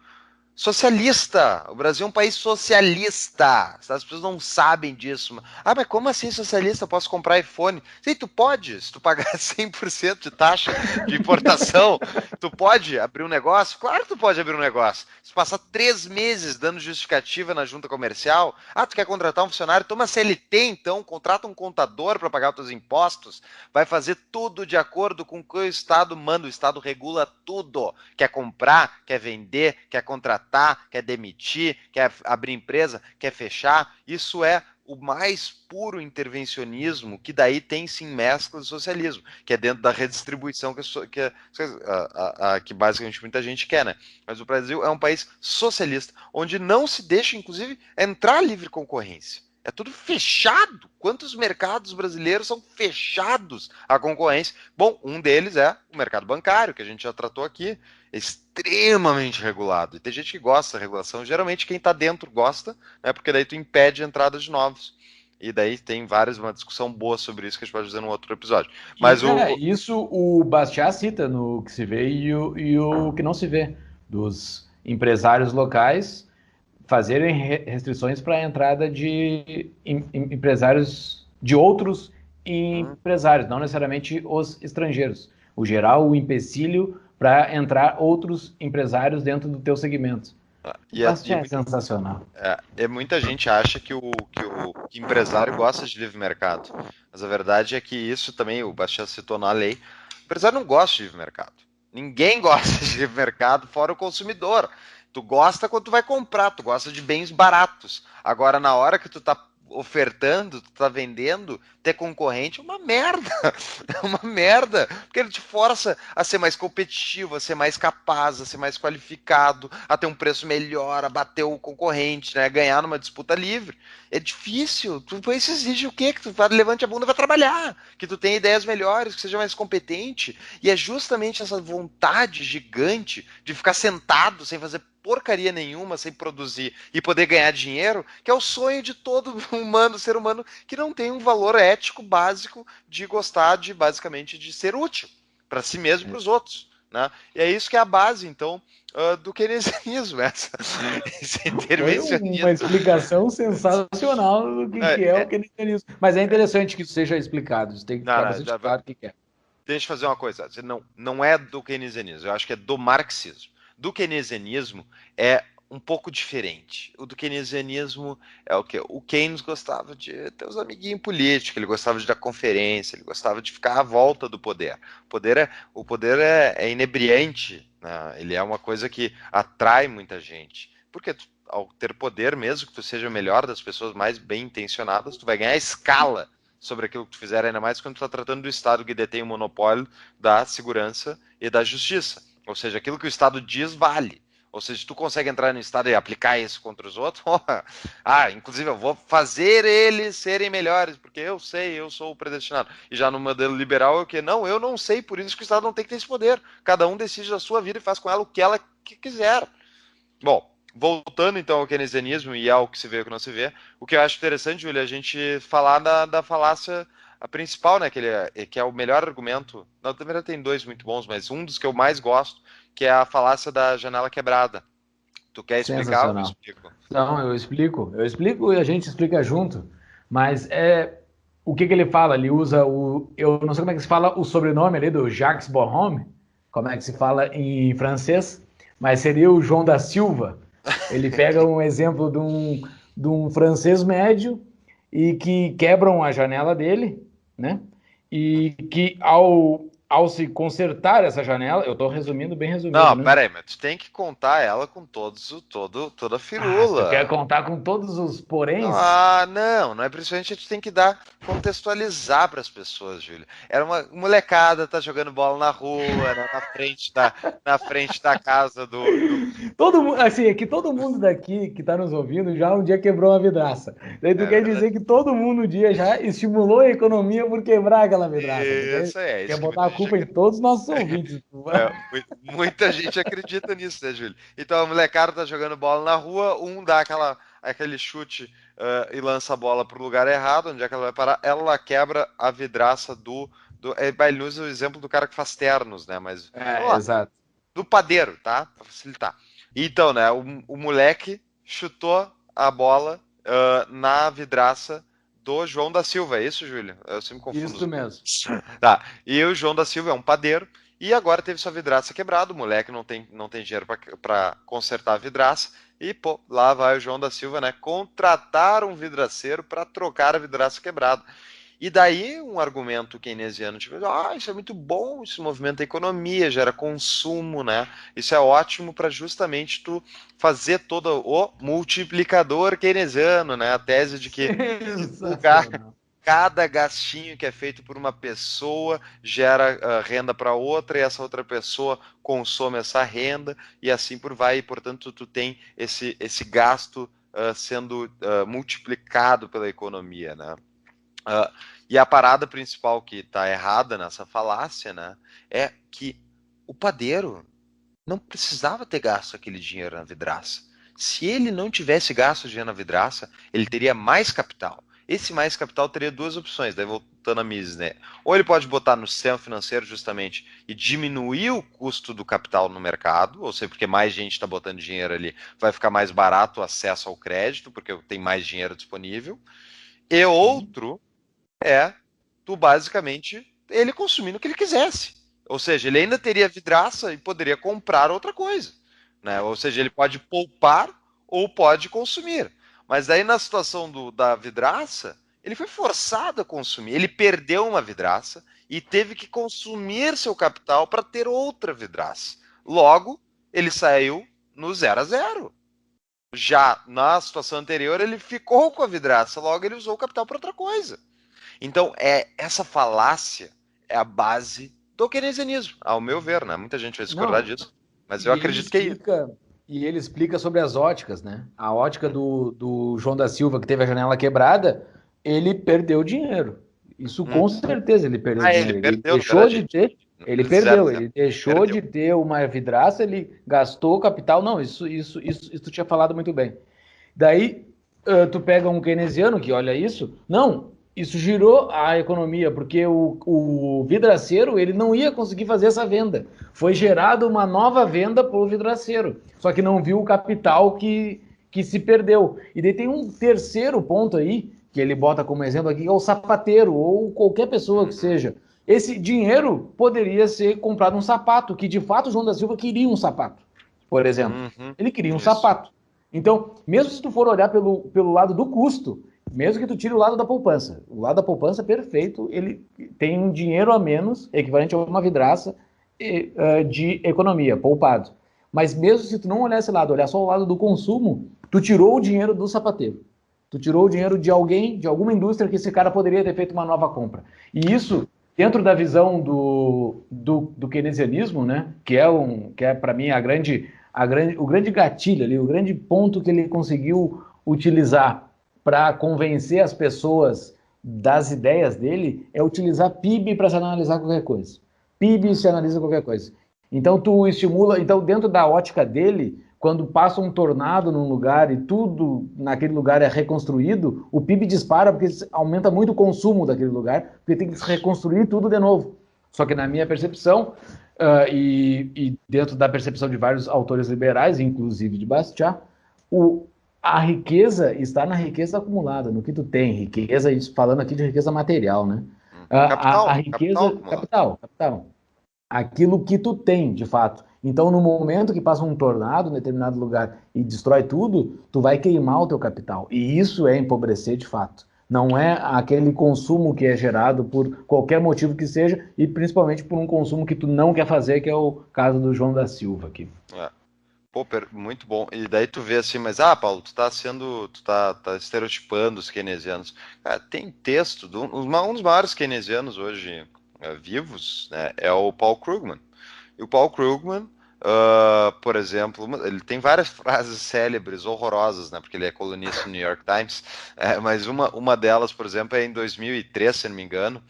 Socialista. O Brasil é um país socialista. As pessoas não sabem disso. Ah, mas como assim socialista? Eu posso comprar iPhone? Sim, tu pode. Se tu pagar 100% de taxa de importação, tu pode abrir um negócio? Claro que tu pode abrir um negócio. Se passar 3 meses dando justificativa na junta comercial, tu quer contratar um funcionário? Toma CLT então, contrata um contador para pagar os teus impostos, vai fazer tudo de acordo com o que o Estado manda. O Estado regula tudo. Quer comprar, quer vender, quer contratar, quer demitir, quer abrir empresa, quer fechar. Isso é o mais puro intervencionismo, que daí tem sim mescla de socialismo, que é dentro da redistribuição que basicamente muita gente quer, né? Mas o Brasil é um país socialista, onde não se deixa, inclusive, entrar livre concorrência. É tudo fechado. Quantos mercados brasileiros são fechados à concorrência? Bom, um deles é o mercado bancário, que a gente já tratou aqui, extremamente regulado. E tem gente que gosta da regulação. Geralmente quem está dentro gosta, né? Porque daí tu impede a entrada de novos. E daí tem uma discussão boa sobre isso que a gente pode fazer num outro episódio. Mas isso o Bastiat cita no que se vê e o que não se vê, dos empresários locais fazerem restrições para a entrada de empresários, de outros empresários, não necessariamente os estrangeiros. O geral, o empecilho para entrar outros empresários dentro do teu segmento. É sensacional. Muita gente acha que o empresário gosta de livre mercado, mas a verdade é que isso também, o Bastiat citou na lei, o empresário não gosta de livre mercado. Ninguém gosta de livre mercado fora o consumidor. Tu gosta quando tu vai comprar, tu gosta de bens baratos. Agora, na hora que tu tá ofertando, tu tá vendendo, ter concorrente é uma merda. É uma merda. Porque ele te força a ser mais competitivo, a ser mais capaz, a ser mais qualificado, a ter um preço melhor, a bater o concorrente, né? A ganhar numa disputa livre. É difícil. Tu isso exige o quê? Que tu levante a bunda e vai trabalhar. Que tu tenha ideias melhores, que seja mais competente. E é justamente essa vontade gigante de ficar sentado sem fazer porcaria nenhuma, sem produzir e poder ganhar dinheiro, que é o sonho de todo ser humano que não tem um valor ético básico de gostar de, basicamente, de ser útil para si mesmo e para os outros, né? E é isso que é a base, então, do keynesianismo, esse intervencionismo. Foi uma explicação sensacional do que é o keynesianismo. Mas é interessante que isso seja explicado, isso tem que ficar bastante claro o que é. Deixa eu fazer uma coisa, não é do keynesianismo, eu acho que é do marxismo. Do keynesianismo é um pouco diferente. O do keynesianismo é o quê? O Keynes gostava de ter os amiguinhos políticos, ele gostava de dar conferência, ele gostava de ficar à volta do poder. O poder é inebriante, né? Ele é uma coisa que atrai muita gente. Porque ao ter poder, mesmo que tu seja o melhor das pessoas mais bem intencionadas, tu vai ganhar escala sobre aquilo que tu fizer, ainda mais quando tu está tratando do Estado que detém o monopólio da segurança e da justiça. Ou seja, aquilo que o Estado diz vale. Ou seja, tu consegue entrar no Estado e aplicar isso contra os outros, inclusive eu vou fazer eles serem melhores, porque eu sei, eu sou o predestinado. E já no modelo liberal é o que? Não, eu não sei, por isso que o Estado não tem que ter esse poder. Cada um decide da sua vida e faz com ela o que ela quiser. Bom, voltando então ao keynesianismo e ao que se vê e o que não se vê, o que eu acho interessante, Júlia, é a gente falar da falácia a principal, né, que é o melhor argumento. Na verdade tem dois muito bons, mas um dos que eu mais gosto, que é a falácia da janela quebrada. Tu quer explicar ou eu Sensacional. explico? Então, eu explico e a gente explica junto, mas o que ele fala? Ele usa eu não sei como é que se fala o sobrenome ali do Jacques Bonhomme, como é que se fala em francês, mas seria o João da Silva. Ele pega um exemplo de um francês médio e que quebram a janela dele, né? E que ao se consertar essa janela, eu estou resumindo, bem resumido, Não, né? pera aí, mas tu tem que contar ela com toda a Ah, se tu quer firula. contar com todos os poréns, Não é principalmente a gente tem que dar, contextualizar para as pessoas, Júlio. Era uma molecada, tá jogando bola na rua, né, na frente da casa do... todo mundo, assim, é que todo mundo daqui que está nos ouvindo já um dia quebrou uma vidraça. Daí tu É quer verdade. dizer que todo mundo um dia já estimulou a economia por quebrar aquela vidraça. Tu quer, Isso é quer isso que botar muita a gente culpa em acredita. todos os nossos ouvintes. Muita gente acredita nisso, né, Júlio? Então a molecada tá jogando bola na rua, um dá aquele chute e lança a bola pro lugar errado, onde é que ela vai parar? Ela quebra a vidraça ele usa o exemplo do cara que faz ternos, né? Mas vamos lá, Exato. do padeiro, tá? Pra facilitar. Então, né, o moleque chutou a bola na vidraça do João da Silva, é isso, Júlio? Eu sempre me confundo. Isso mesmo. Tá. E o João da Silva é um padeiro e agora teve sua vidraça quebrada. O moleque não tem dinheiro para consertar a vidraça. E, pô, lá vai o João da Silva, né? Contratar um vidraceiro para trocar a vidraça quebrada. E daí um argumento keynesiano, tipo, isso é muito bom, isso movimenta a economia, gera consumo, né? Isso é ótimo para justamente tu fazer todo o multiplicador keynesiano, né? A tese de que se tu Sensacional. cada gastinho que é feito por uma pessoa gera renda para outra e essa outra pessoa consome essa renda e assim por vai. E, portanto, tu tem esse gasto sendo multiplicado pela economia, né? E a parada principal que está errada nessa falácia, né, é que o padeiro não precisava ter gasto aquele dinheiro na vidraça. Se ele não tivesse gasto dinheiro na vidraça, ele teria mais capital. Esse mais capital teria duas opções, daí voltando a Mises, né? Ou ele pode botar no sistema financeiro justamente e diminuir o custo do capital no mercado, ou seja, porque mais gente está botando dinheiro ali, vai ficar mais barato o acesso ao crédito, porque tem mais dinheiro disponível. E outro é tu basicamente ele consumindo o que ele quisesse. Ou seja, ele ainda teria vidraça e poderia comprar outra coisa. Né? Ou seja, ele pode poupar ou pode consumir. Mas daí na situação da vidraça, ele foi forçado a consumir. Ele perdeu uma vidraça e teve que consumir seu capital para ter outra vidraça. Logo, ele saiu no 0 a 0. Já na situação anterior, ele ficou com a vidraça, logo ele usou o capital para outra coisa. Então, essa falácia é a base do keynesianismo, ao meu ver, né? Muita gente vai discordar Não, disso, mas eu e ele acredito que é isso. explica, e ele explica sobre as óticas, né? A ótica do João da Silva, que teve a janela quebrada, ele perdeu dinheiro. Isso com certeza ele perdeu Ele dinheiro. Ele perdeu, na deixou verdade, de ter, ele zero, perdeu, zero. ele deixou Perdeu. de ter uma vidraça, ele gastou capital. Não, isso tu tinha falado muito bem. Daí, tu pega um keynesiano que olha isso, não, isso girou a economia, porque o vidraceiro ele não ia conseguir fazer essa venda. Foi gerada uma nova venda para o vidraceiro, só que não viu o capital que se perdeu. E daí tem um terceiro ponto aí, que ele bota como exemplo aqui, que é o sapateiro, ou qualquer pessoa que seja. Esse dinheiro poderia ser comprado um sapato, que de fato o João da Silva queria um sapato, por exemplo. Ele queria um Isso. sapato. Então, mesmo se tu for olhar pelo lado do custo, mesmo que tu tire o lado da poupança perfeito, ele tem um dinheiro a menos, equivalente a uma vidraça de economia, poupado. Mas mesmo se tu não olhar esse lado, olhar só o lado do consumo, tu tirou o dinheiro do sapateiro. Tu tirou o dinheiro de alguém, de alguma indústria que esse cara poderia ter feito uma nova compra. E isso, dentro da visão do keynesianismo, né, que é para mim o grande gatilho ali, o grande ponto que ele conseguiu utilizar para convencer as pessoas das ideias dele, é utilizar PIB para se analisar qualquer coisa. PIB se analisa qualquer coisa. Então tu estimula, então dentro da ótica dele, quando passa um tornado num lugar e tudo naquele lugar é reconstruído, o PIB dispara porque aumenta muito o consumo daquele lugar, porque tem que se reconstruir tudo de novo. Só que na minha percepção, e dentro da percepção de vários autores liberais, inclusive de Bastiat, a riqueza está na riqueza acumulada, no que tu tem, riqueza, falando aqui de riqueza material, né? A riqueza, capital. Aquilo que tu tem, de fato. Então, no momento que passa um tornado em determinado lugar e destrói tudo, tu vai queimar o teu capital. E isso é empobrecer, de fato. Não é aquele consumo que é gerado por qualquer motivo que seja, e principalmente por um consumo que tu não quer fazer, que é o caso do João da Silva aqui. Pô, muito bom. E daí tu vê assim, mas Paulo, tu tá estereotipando os keynesianos. Cara, tem texto, um dos maiores keynesianos hoje vivos, né, é o Paul Krugman. E o Paul Krugman, por exemplo, ele tem várias frases célebres, horrorosas, né, porque ele é colunista do New York Times, mas uma delas, por exemplo, é em 2003, se não me engano,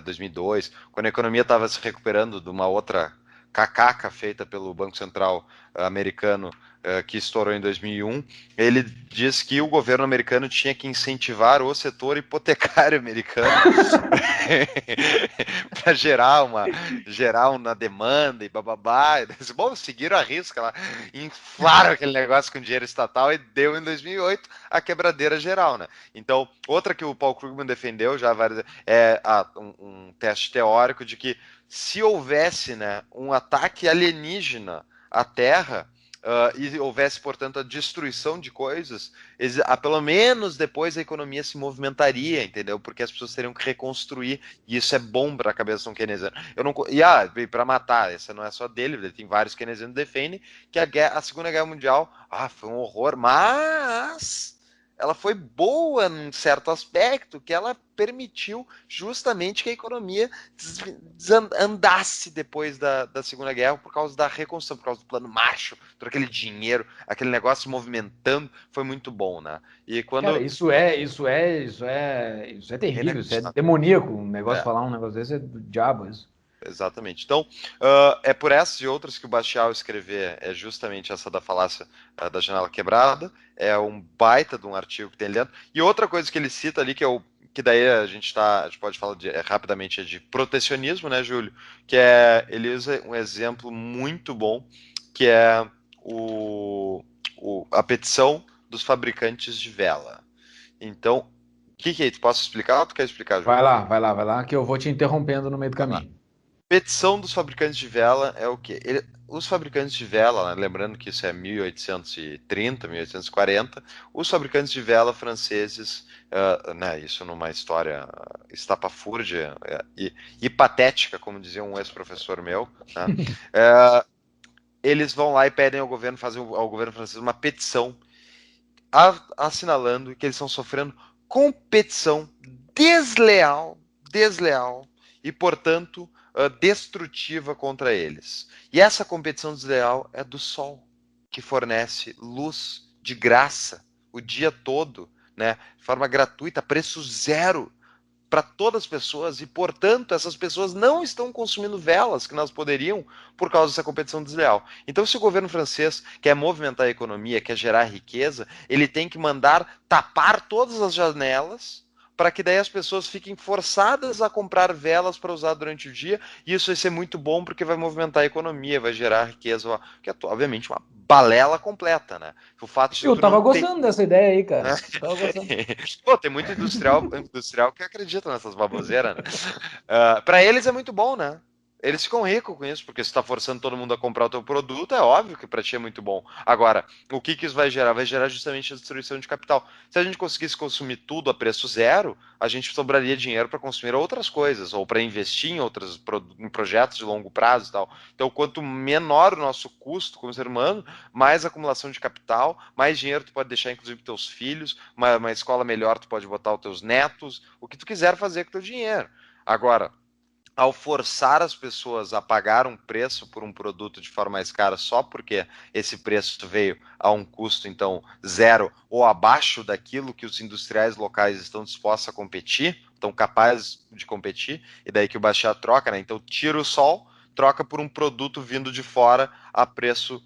2002, quando a economia estava se recuperando de uma outra cacaca feita pelo Banco Central americano, que estourou em 2001, ele diz que o governo americano tinha que incentivar o setor hipotecário americano para gerar uma demanda e bababá. Bom, seguiram a risca lá, inflaram aquele negócio com dinheiro estatal e deu em 2008 a quebradeira geral, né? Então, outra que o Paul Krugman defendeu já é um teste teórico de que se houvesse, né, um ataque alienígena à Terra, e houvesse, portanto, a destruição de coisas, pelo menos depois a economia se movimentaria, entendeu? Porque as pessoas teriam que reconstruir, e isso é bom para a cabeça de um keynesiano. E para matar, essa não é só dele, tem vários keynesianos que defendem que a Segunda Guerra Mundial foi um horror, mas ela foi boa num certo aspecto, que ela permitiu justamente que a economia andasse depois da Segunda Guerra por causa da reconstrução, por causa do plano Marshall, todo aquele dinheiro, aquele negócio movimentando, foi muito bom, né? E quando... Cara, isso é terrível, isso é demoníaco, falar um negócio desse é do diabo, isso. Exatamente. Então, é por essas e outras que o Bastiat escrever é justamente essa da falácia da janela quebrada, é um baita de um artigo que tem ali dentro. E outra coisa que ele cita ali, que daí a gente pode falar rapidamente de protecionismo, né, Júlio? Que ele usa um exemplo muito bom, que é a petição dos fabricantes de vela. Então, o que é isso? Posso explicar ou tu quer explicar, Júlio? Vai lá, que eu vou te interrompendo no meio do caminho. Petição dos fabricantes de vela é o quê? Os fabricantes de vela, né, lembrando que isso é 1830, 1840, os fabricantes de vela franceses, né, isso numa história estapafúrdia e patética, como dizia um ex-professor meu, né, eles vão lá e pedem ao governo francês uma petição assinalando que eles estão sofrendo competição desleal e, portanto, destrutiva contra eles. E essa competição desleal é do Sol, que fornece luz de graça o dia todo, né, de forma gratuita, preço zero para todas as pessoas, e, portanto, essas pessoas não estão consumindo velas que nós poderiam por causa dessa competição desleal. Então, se o governo francês quer movimentar a economia, quer gerar riqueza, ele tem que mandar tapar todas as janelas para que daí as pessoas fiquem forçadas a comprar velas para usar durante o dia, e isso vai ser muito bom porque vai movimentar a economia, vai gerar riqueza, que é obviamente uma balela completa, né? O fato de eu tava gostando dessa ideia aí, cara. Pô, tem muito industrial que acredita nessas baboseiras, né? Para eles é muito bom, né? eles ficam ricos com isso, porque se está forçando todo mundo a comprar o teu produto, é óbvio que para ti é muito bom. Agora, o que isso vai gerar? Vai gerar justamente a destruição de capital. Se a gente conseguisse consumir tudo a preço zero, a gente sobraria dinheiro para consumir outras coisas, ou para investir em outros em projetos de longo prazo e tal. Então, quanto menor o nosso custo como ser humano, mais acumulação de capital, mais dinheiro tu pode deixar, inclusive, para teus filhos, uma escola melhor tu pode botar os teus netos, o que tu quiser fazer com o teu dinheiro. Agora, ao forçar as pessoas a pagar um preço por um produto de forma mais cara só porque esse preço veio a um custo, então, zero ou abaixo daquilo que os industriais locais estão dispostos a competir, estão capazes de competir, e daí que o Bashar troca, né? Então, tira o sol, troca por um produto vindo de fora a preço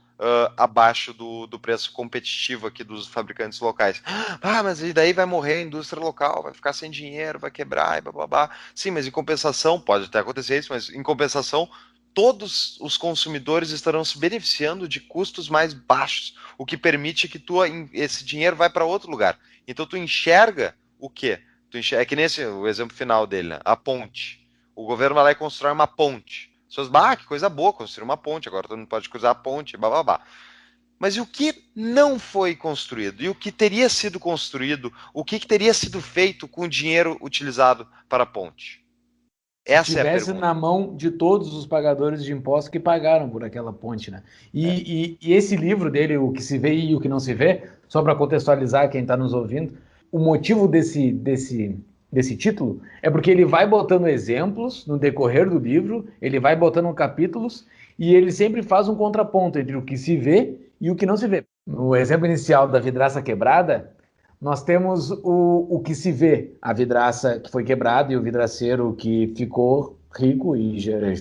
abaixo do preço competitivo aqui dos fabricantes locais. Ah, mas e daí vai morrer a indústria local, vai ficar sem dinheiro, vai quebrar e blá blá blá. Sim, mas em compensação, pode até acontecer isso, mas em compensação, todos os consumidores estarão se beneficiando de custos mais baixos, o que permite que esse dinheiro vai para outro lugar. Então tu enxerga o quê? É que nesse o exemplo final dele, né? A ponte. O governo vai lá e constrói uma ponte. As pessoas, que coisa boa, construir uma ponte, agora todo mundo pode cruzar a ponte, blá blá blá. Mas e o que não foi construído? E o que teria sido construído? O que teria sido feito com o dinheiro utilizado para a ponte? Se Essa é a tivesse pergunta. na mão de todos os pagadores de impostos que pagaram por aquela ponte, né? É. E esse livro dele, O que se vê e o que não se vê, só para contextualizar quem está nos ouvindo, o motivo desse título é porque ele vai botando exemplos no decorrer do livro, ele vai botando capítulos e ele sempre faz um contraponto entre o que se vê e o que não se vê. No exemplo inicial da vidraça quebrada, nós temos o que se vê, a vidraça que foi quebrada e o vidraceiro que ficou rico,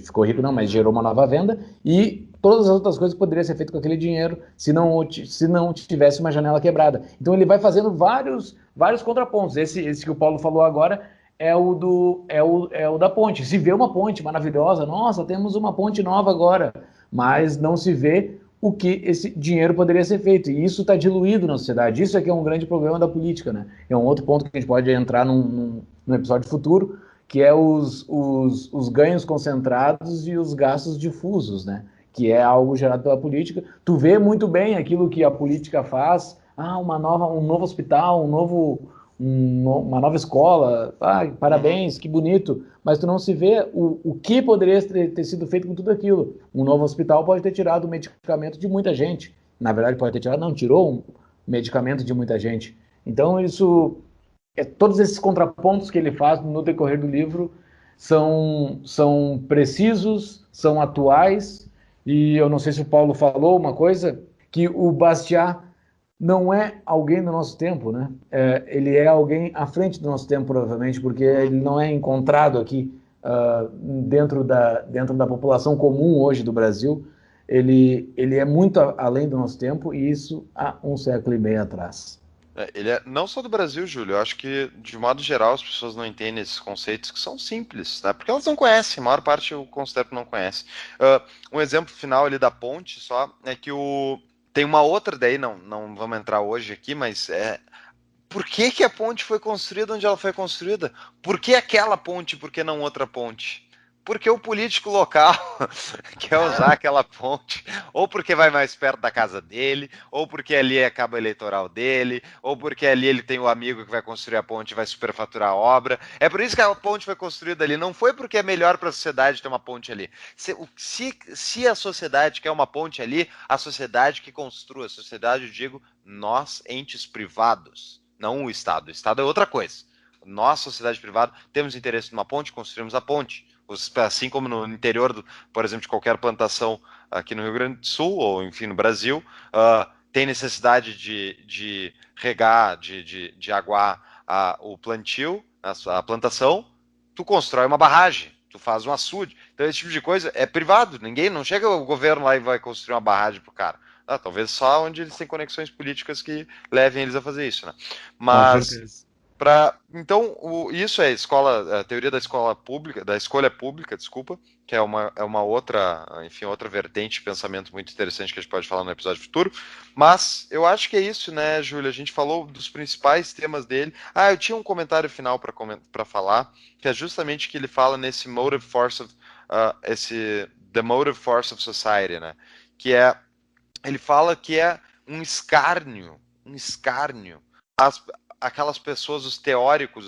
ficou rico não, mas gerou uma nova venda, e todas as outras coisas que poderiam ser feitas com aquele dinheiro se não tivesse uma janela quebrada. Então ele vai fazendo vários contrapontos. Esse que o Paulo falou agora é o da ponte. Se vê uma ponte maravilhosa, nossa, temos uma ponte nova agora, mas não se vê o que esse dinheiro poderia ser feito. E isso está diluído na sociedade. Isso é que é um grande problema da política, né? É um outro ponto que a gente pode entrar num episódio futuro, que é os ganhos concentrados e os gastos difusos, né? Que é algo gerado pela política. Tu vê muito bem aquilo que a política faz. Um novo hospital, uma nova escola. Parabéns, que bonito. Mas tu não se vê o que poderia ter sido feito com tudo aquilo. Um novo hospital pode ter tirado o medicamento de muita gente. Na verdade, pode ter tirado, não, tirou um medicamento de muita gente. Então, todos esses contrapontos que ele faz no decorrer do livro são precisos, são atuais, e eu não sei se o Paulo falou uma coisa, que o Bastiat não é alguém do nosso tempo, né? Ele é alguém à frente do nosso tempo, provavelmente, porque ele não é encontrado aqui dentro da população comum hoje do Brasil. Ele é muito além do nosso tempo, e isso há um século e meio atrás. Ele é não só do Brasil, Júlio. Eu acho que, de modo geral, as pessoas não entendem esses conceitos que são simples, né? Porque elas não conhecem, a maior parte eu considero que não conhece. Um exemplo final ali da ponte só é que tem uma outra daí, não vamos entrar hoje aqui, mas por que a ponte foi construída onde ela foi construída? Por que aquela ponte, por que não outra ponte? Porque o político local quer usar aquela ponte, ou porque vai mais perto da casa dele, ou porque ali é cabo eleitoral dele, ou porque ali ele tem o amigo que vai construir a ponte e vai superfaturar a obra. É por isso que a ponte foi construída ali. Não foi porque é melhor para a sociedade ter uma ponte ali. Se a sociedade quer uma ponte ali, a sociedade que construa. A sociedade, eu digo, nós, entes privados, não o Estado. O Estado é outra coisa. Nós, sociedade privada, temos interesse numa ponte, construímos a ponte. Assim como no interior, por exemplo, de qualquer plantação aqui no Rio Grande do Sul, ou enfim, no Brasil, tem necessidade de regar, de aguar o plantio, a plantação, tu constrói uma barragem, tu faz um açude. Então, esse tipo de coisa é privado, não chega o governo lá e vai construir uma barragem pro cara. Talvez só onde eles têm conexões políticas que levem eles a fazer isso, né? Com Mas certeza. Então, isso é a teoria da escola pública, da escolha pública, desculpa, que é uma outra, enfim, outra vertente de pensamento muito interessante que a gente pode falar no episódio futuro. Mas eu acho que é isso, né, Júlia? A gente falou dos principais temas dele. Eu tinha um comentário final para falar, que é justamente que ele fala nesse motive force esse The Motive Force of Society, né? Ele fala que é um escárnio, aquelas pessoas, os teóricos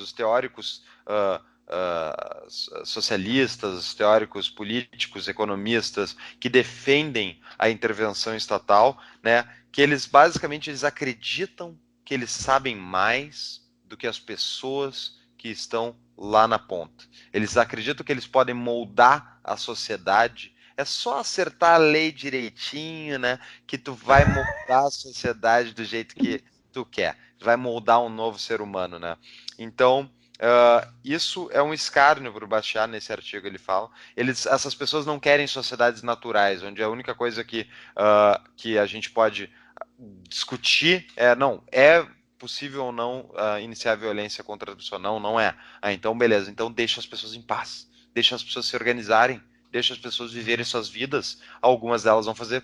socialistas, os teóricos políticos, economistas, que defendem a intervenção estatal, né? Que eles basicamente acreditam que eles sabem mais do que as pessoas que estão lá na ponta. Eles acreditam que eles podem moldar a sociedade. É só acertar a lei direitinho, né? Que tu vai moldar a sociedade do jeito que tu quer. Vai moldar um novo ser humano, né? Então, isso é um escárnio para o Bastiat, nesse artigo ele fala. Essas pessoas não querem sociedades naturais, onde a única coisa que a gente pode discutir é possível ou não iniciar violência contra a pessoa. Não é. Então beleza, então deixa as pessoas em paz, deixa as pessoas se organizarem, deixa as pessoas viverem suas vidas. Algumas delas vão fazer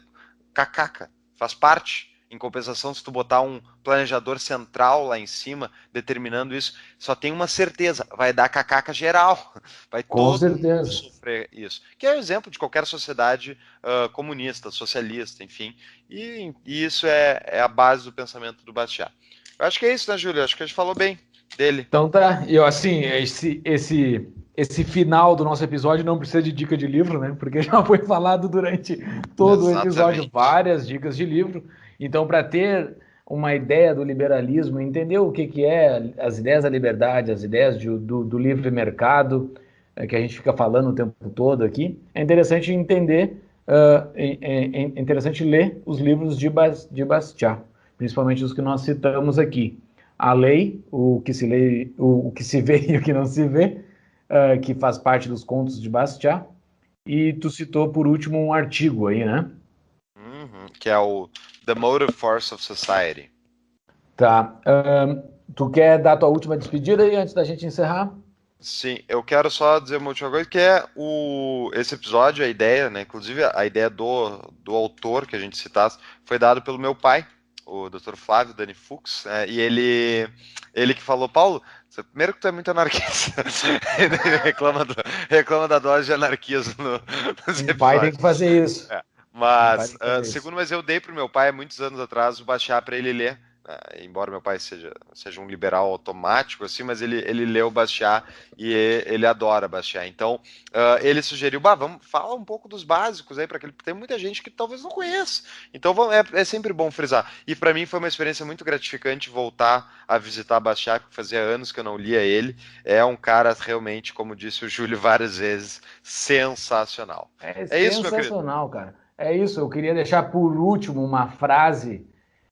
cacaca, faz parte. Em compensação, se tu botar um planejador central lá em cima, determinando isso, só tem uma certeza, vai dar cacaca geral. Vai Com certeza sofrer isso. Que é o exemplo de qualquer sociedade comunista, socialista, enfim. E isso é a base do pensamento do Bastiat. Eu acho que é isso, né, Júlio? Acho que a gente falou bem dele. Então tá, eu assim, esse final do nosso episódio não precisa de dica de livro, né? Porque já foi falado durante todo o episódio várias dicas de livro. Então, para ter uma ideia do liberalismo, entender o que é as ideias da liberdade, as ideias do livre mercado, que a gente fica falando o tempo todo aqui, é interessante entender, é interessante ler os livros de Bastiat, principalmente os que nós citamos aqui. A Lei, o que se lê, o que se vê e o que não se vê, que faz parte dos contos de Bastiat. E tu citou por último um artigo aí, né? Que é o The Motive Force of Society. Tá. Tu quer dar tua última despedida aí antes da gente encerrar? Sim, eu quero só dizer uma última coisa, que é esse episódio, a ideia, né? Inclusive a ideia do autor que a gente citasse, foi dado pelo meu pai, o Dr. Flávio Dani Fux, e ele que falou: Paulo, primeiro que tu é muito anarquista, ele reclama da dose de anarquismo nos episódios. O pai tem que fazer isso. Mas, segundo, eu dei pro meu pai, há muitos anos atrás, o Bastiat para ele ler, embora meu pai seja um liberal automático, assim, mas ele leu o Bastiat e ele adora Bastiat. Então, ele sugeriu, vamos falar um pouco dos básicos aí, porque tem muita gente que talvez não conheça. Então, é sempre bom frisar. E para mim foi uma experiência muito gratificante voltar a visitar Bastiat, porque fazia anos que eu não lia ele. É um cara realmente, como disse o Júlio várias vezes, sensacional. É isso, meu querido. Sensacional, cara. É isso, eu queria deixar por último uma frase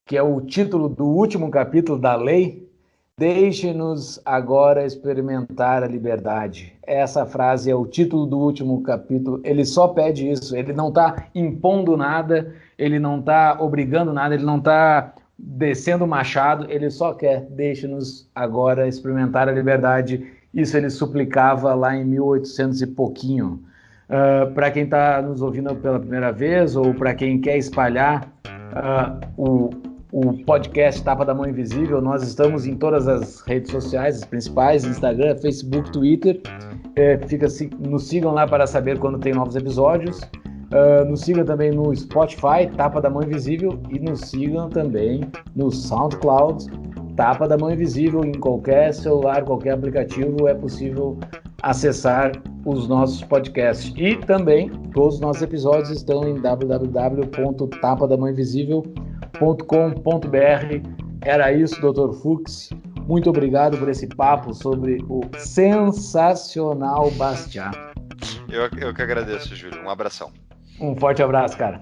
que é o título do último capítulo da Lei: Deixe-nos agora experimentar a liberdade. Essa frase é o título do último capítulo. Ele só pede isso, ele não está impondo nada, ele não está obrigando nada, ele não está descendo o machado, ele só quer: deixe-nos agora experimentar a liberdade. Isso ele suplicava lá em 1800 e pouquinho. Para quem está nos ouvindo pela primeira vez, ou para quem quer espalhar o podcast Tapa da Mão Invisível, nós estamos em todas as redes sociais, as principais: Instagram, Facebook, Twitter. Nos sigam lá para saber quando tem novos episódios. Nos sigam também no Spotify, Tapa da Mão Invisível, e nos sigam também no SoundCloud, Tapa da Mão Invisível. Em qualquer celular, qualquer aplicativo é possível acessar os nossos podcasts. E também todos os nossos episódios estão em www.tapadamãoinvisível.com.br. Era isso, Dr. Fux. Muito obrigado por esse papo sobre o sensacional Bastiat. Eu que agradeço, Júlio. Um abração. Um forte abraço, cara.